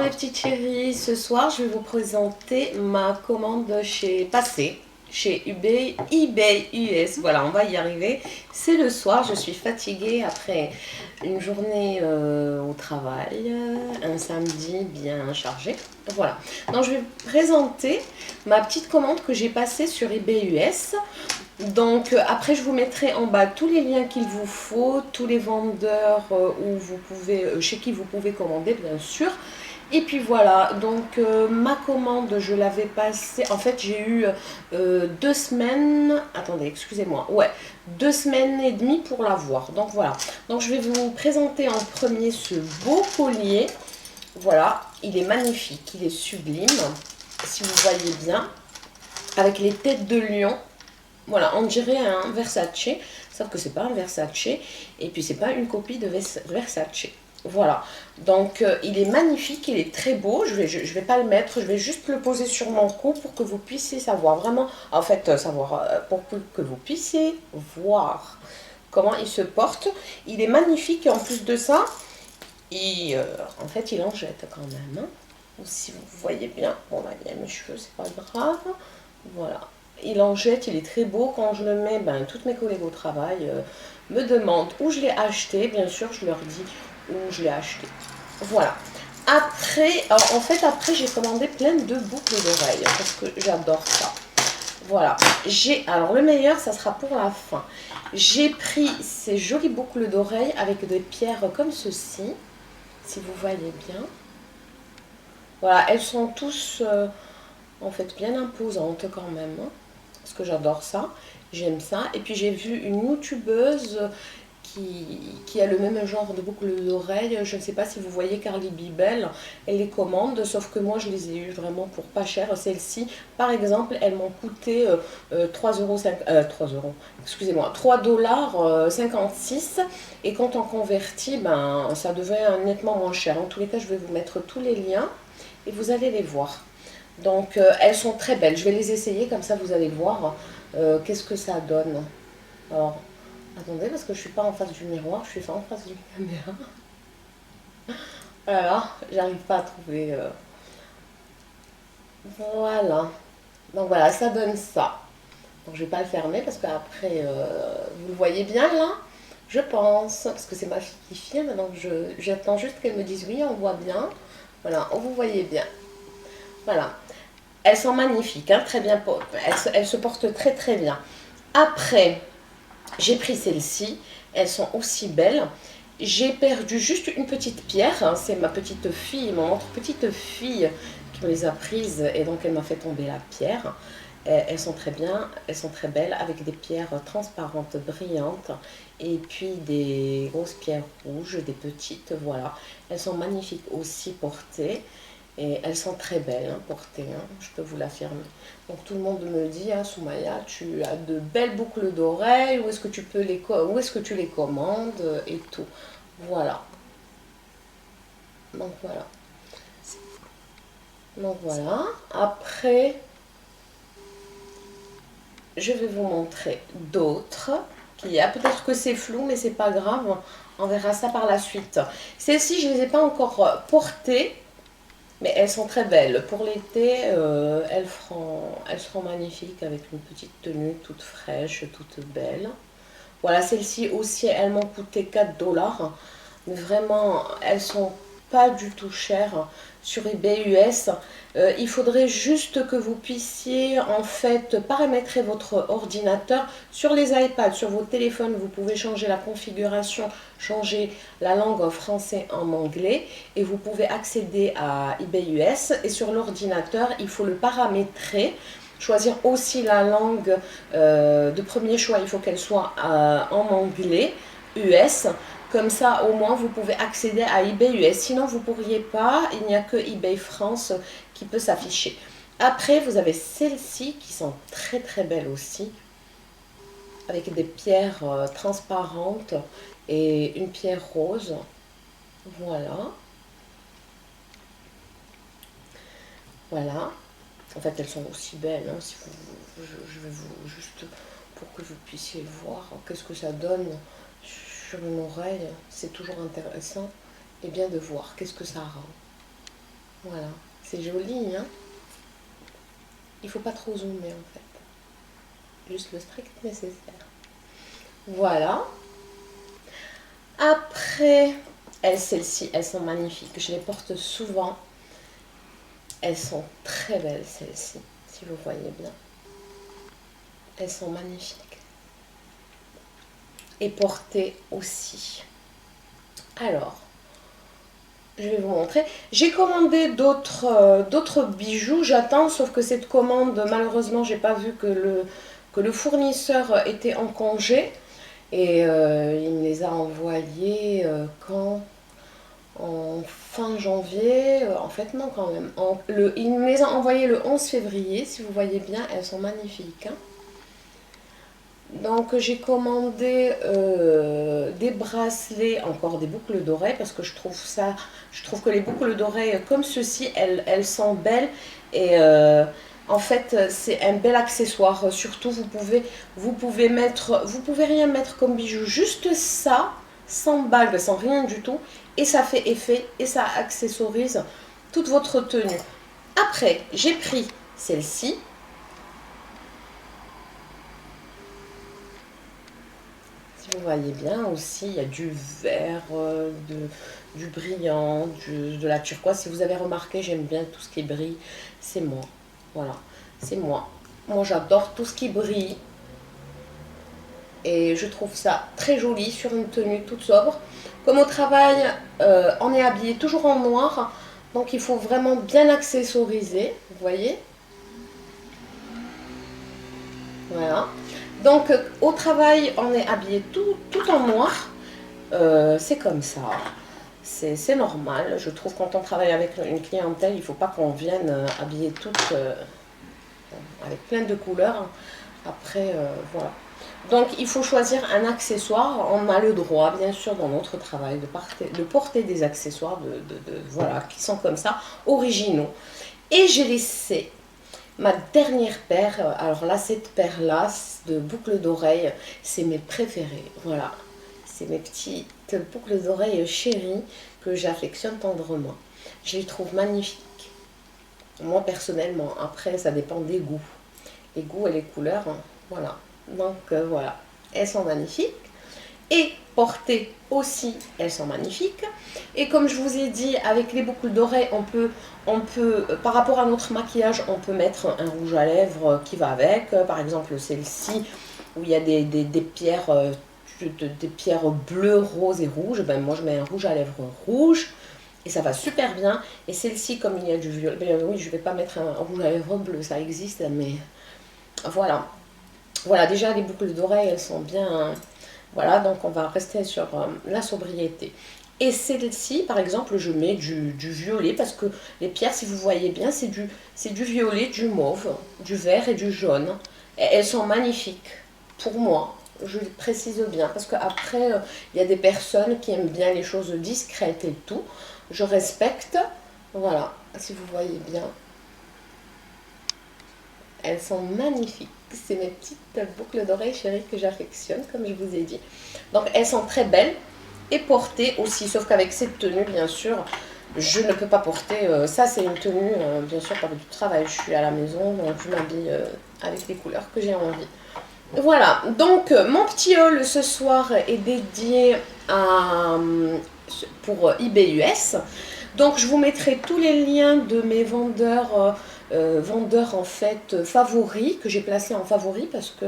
Mes petites chéries, ce soir je vais vous présenter ma commande chez Passé, chez eBay US. Voilà, on va y arriver. C'est le soir, je suis fatiguée après une journée au travail, un samedi bien chargé. Voilà, donc je vais vous présenter ma petite commande que j'ai passée sur eBay US. Donc après je vous mettrai en bas tous les liens qu'il vous faut, tous les vendeurs où vous pouvez, chez qui vous pouvez commander bien sûr. Et puis voilà, donc ma commande, je l'avais passée, en fait j'ai eu 2 semaines, attendez, excusez-moi, ouais, 2 semaines et demie pour l'avoir. Donc voilà, donc je vais vous présenter en premier ce beau collier. Voilà, il est magnifique, il est sublime, si vous voyez bien, avec les têtes de lion. Voilà, on dirait un Versace, sauf que c'est pas un Versace, et puis c'est pas une copie de Versace. Voilà, donc il est magnifique, il est très beau. Je vais pas le mettre, je vais juste le poser sur mon cou pour que vous puissiez savoir vraiment, en fait, savoir, pour que vous puissiez voir comment il se porte. Il est magnifique et en plus de ça, en fait, il en jette quand même. Hein. Si vous voyez bien, bon là, il y a mes cheveux, c'est pas grave. Voilà, il en jette, il est très beau. Quand je le mets, ben, toutes mes collègues au travail me demandent où je l'ai acheté. Bien sûr, je leur dis où je l'ai acheté. Voilà. Après, alors, en fait, après, j'ai commandé plein de boucles d'oreilles parce que j'adore ça. Voilà. Alors, le meilleur, ça sera pour la fin. J'ai pris ces jolies boucles d'oreilles avec des pierres comme ceci, si vous voyez bien. Voilà, elles sont tous en fait bien imposantes quand même. Hein, parce que j'adore ça, j'aime ça. Et puis j'ai vu une youtubeuse qui a le même genre de boucles d'oreilles. Je ne sais pas si vous voyez Carly Bibel, elle les commande, sauf que moi je les ai eues vraiment pour pas cher. Celles-ci, par exemple, elles m'ont coûté 3 euros, excusez-moi, 3,56 $. Et quand on convertit, ben, ça devient nettement moins cher. En tous les cas, je vais vous mettre tous les liens et vous allez les voir. Donc elles sont très belles. Je vais les essayer comme ça vous allez voir qu'est-ce que ça donne. Alors attendez parce que je suis pas en face du miroir, je suis en face du caméra. Voilà, j'arrive pas à trouver. Voilà. Donc voilà, ça donne ça. Donc je vais pas le fermer parce qu'après vous le voyez bien là. Je pense, parce que c'est ma fille qui filme, donc j'attends juste qu'elle me dise oui, on voit bien. Voilà, vous voyez bien. Voilà. Elles sont magnifiques, hein, très bien. Elles se portent très très bien. Après, j'ai pris celles-ci. Elles sont aussi belles. J'ai perdu juste une petite pierre. Hein, c'est ma petite fille, mon autre petite fille qui me les a prises. Et donc, elle m'a fait tomber la pierre. Elles sont très bien, elles sont très belles avec des pierres transparentes, brillantes. Et puis des grosses pierres rouges, des petites, voilà. Elles sont magnifiques aussi portées. Et elles sont très belles, hein, portées, hein, je peux vous l'affirmer. Donc tout le monde me dit, ah, Soumaya, tu as de belles boucles d'oreilles, où est-ce que où est-ce que tu les commandes et tout. Voilà. Donc voilà. Donc voilà. Après, je vais vous montrer d'autres qu'il y a. Peut-être que c'est flou, mais c'est pas grave. On verra ça par la suite. Celles-ci, je ne les ai pas encore portées. Mais elles sont très belles. Pour l'été, elles seront magnifiques avec une petite tenue toute fraîche, toute belle. Voilà, celles-ci aussi, elles m'ont coûté 4 $. Mais vraiment, elles sont pas du tout chères sur eBay US. Il faudrait juste que vous puissiez en fait paramétrer votre ordinateur sur les iPads, sur vos téléphones. Vous pouvez changer la configuration, changer la langue en français en anglais et vous pouvez accéder à eBay US. Et sur l'ordinateur, il faut le paramétrer. Choisir aussi la langue de premier choix, il faut qu'elle soit en anglais, US. Comme ça, au moins, vous pouvez accéder à eBay US. Sinon, vous ne pourriez pas. Il n'y a que eBay France qui peut s'afficher. Après, vous avez celles-ci qui sont très très belles aussi. Avec des pierres transparentes et une pierre rose. Voilà. Voilà. En fait, elles sont aussi belles. Hein, si je vais vous juste pour que vous puissiez voir qu'est-ce que ça donne sur une oreille. C'est toujours intéressant et bien de voir qu'est-ce que ça rend. Voilà, c'est joli, hein. Il faut pas trop zoomer en fait. Juste le strict nécessaire. Voilà. Après, celles-ci, elles sont magnifiques. Je les porte souvent. Elles sont très belles, celles-ci, si vous voyez bien. Elles sont magnifiques. Et portées aussi. Alors, je vais vous montrer. J'ai commandé d'autres bijoux. J'attends, sauf que cette commande, malheureusement, j'ai pas vu que le fournisseur était en congé. Et il me les a envoyés quand? En fin janvier. En fait, non, quand même. Il me les a envoyés le 11 février. Si vous voyez bien, elles sont magnifiques, hein. Donc j'ai commandé des bracelets, encore des boucles d'oreilles, parce que je trouve que les boucles d'oreilles comme ceci, elles sont belles. Et en fait, c'est un bel accessoire. Surtout, vous pouvez rien mettre comme bijou, juste ça, sans bague, sans rien du tout. Et ça fait effet, et ça accessorise toute votre tenue. Après, j'ai pris celle-ci. Vous voyez bien aussi, il y a du vert, du brillant, de la turquoise. Si vous avez remarqué, j'aime bien tout ce qui brille. C'est moi. Voilà, c'est moi. Moi, j'adore tout ce qui brille. Et je trouve ça très joli sur une tenue toute sobre. Comme au travail, on est habillé toujours en noir. Donc, il faut vraiment bien accessoriser. Vous voyez? Voilà. Donc, au travail, on est habillé tout en noir. C'est comme ça. C'est normal. Je trouve quand on travaille avec une clientèle, il ne faut pas qu'on vienne habiller toutes avec plein de couleurs. Après, voilà. Donc, il faut choisir un accessoire. On a le droit, bien sûr, dans notre travail, de porter des accessoires voilà, qui sont comme ça, originaux. Et j'ai laissé ma dernière paire. Alors là, cette paire-là de boucles d'oreilles, c'est mes préférées. Voilà. C'est mes petites boucles d'oreilles chéries que j'affectionne tendrement. Je les trouve magnifiques. Moi, personnellement, après, ça dépend des goûts. Les goûts et les couleurs, hein. Voilà. Donc, voilà. Elles sont magnifiques. Et portées aussi, elles sont magnifiques. Et comme je vous ai dit, avec les boucles d'oreilles, par rapport à notre maquillage, on peut mettre un rouge à lèvres qui va avec. Par exemple, celle-ci, où il y a des pierres des pierres bleues, roses et rouges, ben moi je mets un rouge à lèvres rouge et ça va super bien. Et celle-ci, comme il y a du violet, ben oui, je vais pas mettre un rouge à lèvres bleu, ça existe, mais voilà. Voilà, déjà les boucles d'oreilles, elles sont bien. Voilà, donc on va rester sur la sobriété. Et celle-ci, par exemple, je mets du violet parce que les pierres, si vous voyez bien, c'est du violet, du mauve, du vert et du jaune. Et elles sont magnifiques pour moi. Je le précise bien parce qu'après, il y a des personnes qui aiment bien les choses discrètes et tout. Je respecte. Voilà, si vous voyez bien. Elles sont magnifiques. C'est mes petites boucles d'oreilles chéries que j'affectionne, comme je vous ai dit. Donc, elles sont très belles et portées aussi. Sauf qu'avec cette tenue, bien sûr, je ne peux pas porter. Ça, c'est une tenue, bien sûr, pas du travail. Je suis à la maison, donc je m'habille avec les couleurs que j'ai envie. Voilà, donc mon petit haul ce soir est dédié pour eBay US. Donc je vous mettrai tous les liens de mes vendeurs en fait favoris, que j'ai placés en favoris parce que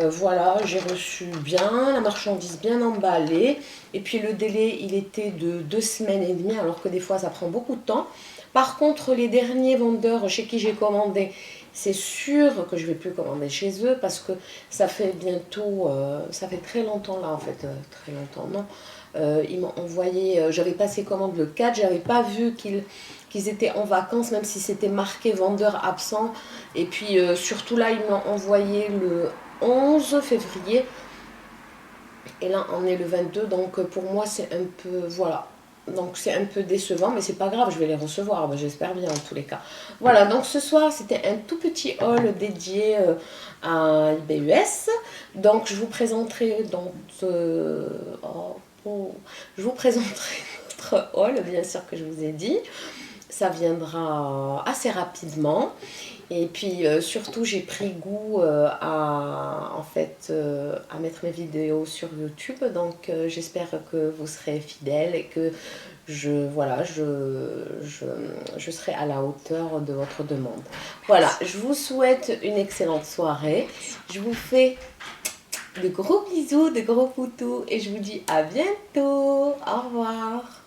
voilà, j'ai reçu bien, la marchandise bien emballée. Et puis le délai, il était de 2 semaines et demie, alors que des fois ça prend beaucoup de temps. Par contre, les derniers vendeurs chez qui j'ai commandé, c'est sûr que je ne vais plus commander chez eux parce que ça fait bientôt, ça fait très longtemps là en fait, très longtemps, non. Ils m'ont envoyé, j'avais passé commande le 4, j'avais pas vu qu'ils étaient en vacances, même si c'était marqué vendeur absent. Et puis surtout là, ils m'ont envoyé le 11 février. Et là, on est le 22, donc pour moi, c'est un peu, voilà. Donc c'est un peu décevant, mais c'est pas grave, je vais les recevoir, j'espère bien en tous les cas. Voilà, donc ce soir, c'était un tout petit haul dédié à eBay US. Donc je vous présenterai je vous présenterai notre haul, bien sûr que je vous ai dit. ça viendra assez rapidement. Et puis surtout, j'ai pris goût à mettre mes vidéos sur YouTube. Donc j'espère que vous serez fidèles et que je serai à la hauteur de votre demande. Voilà, je vous souhaite une excellente soirée. Je vous fais de gros bisous, de gros poutous et je vous dis à bientôt. Au revoir.